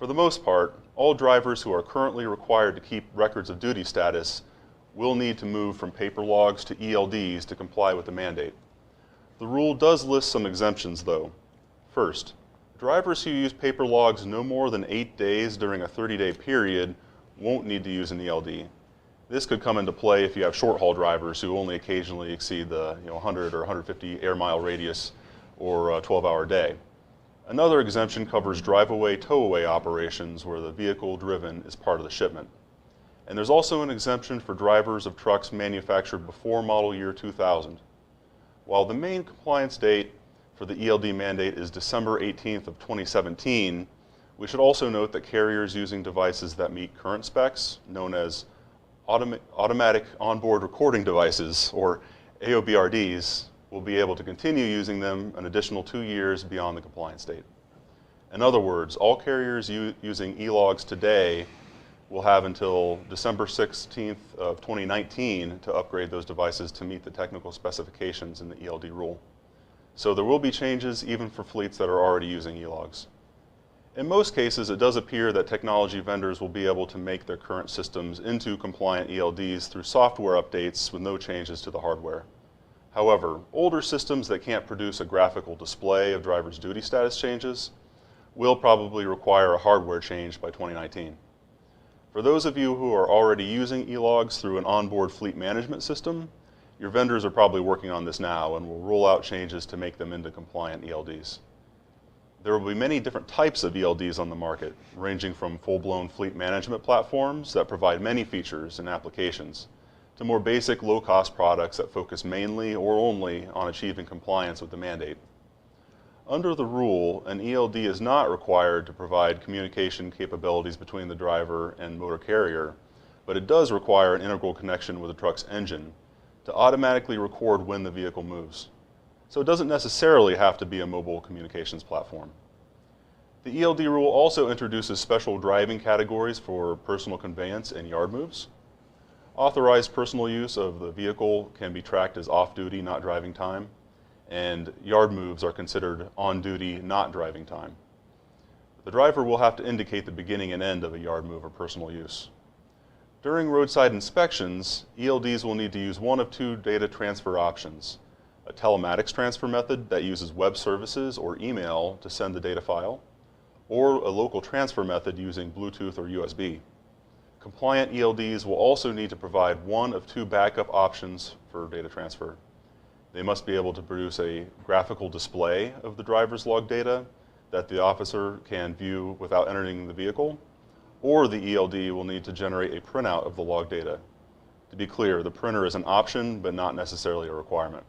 For the most part, all drivers who are currently required to keep records of duty status will need to move from paper logs to ELDs to comply with the mandate. The rule does list some exemptions, though. First, drivers who use paper logs no more than 8 days during a 30-day period won't need to use an ELD. This could come into play if you have short-haul drivers who only occasionally exceed the 100 or 150 air-mile radius or a 12-hour day. Another exemption covers drive-away, tow-away operations where the vehicle driven is part of the shipment. And there's also an exemption for drivers of trucks manufactured before model year 2000. While the main compliance date for the ELD mandate is December 18th of 2017, we should also note that carriers using devices that meet current specs, known as automatic onboard recording devices, or AOBRDs, will be able to continue using them an additional 2 years beyond the compliance date. In other words, all carriers using e-logs today will have until December 16th of 2019 to upgrade those devices to meet the technical specifications in the ELD rule. So there will be changes even for fleets that are already using e-logs. In most cases, it does appear that technology vendors will be able to make their current systems into compliant ELDs through software updates with no changes to the hardware. However, older systems that can't produce a graphical display of driver's duty status changes will probably require a hardware change by 2019. For those of you who are already using e-logs through an onboard fleet management system, your vendors are probably working on this now and will roll out changes to make them into compliant ELDs. There will be many different types of ELDs on the market, ranging from full-blown fleet management platforms that provide many features and applications, to more basic low-cost products that focus mainly or only on achieving compliance with the mandate. Under the rule, an ELD is not required to provide communication capabilities between the driver and motor carrier, but it does require an integral connection with the truck's engine to automatically record when the vehicle moves. So it doesn't necessarily have to be a mobile communications platform. The ELD rule also introduces special driving categories for personal conveyance and yard moves. Authorized personal use of the vehicle can be tracked as off-duty, not driving time, and yard moves are considered on-duty, not driving time. The driver will have to indicate the beginning and end of a yard move or personal use. During roadside inspections, ELDs will need to use one of two data transfer options: a telematics transfer method that uses web services or email to send the data file, or a local transfer method using Bluetooth or USB. Compliant ELDs will also need to provide one of two backup options for data transfer. They must be able to produce a graphical display of the driver's log data that the officer can view without entering the vehicle, or the ELD will need to generate a printout of the log data. To be clear, the printer is an option but not necessarily a requirement.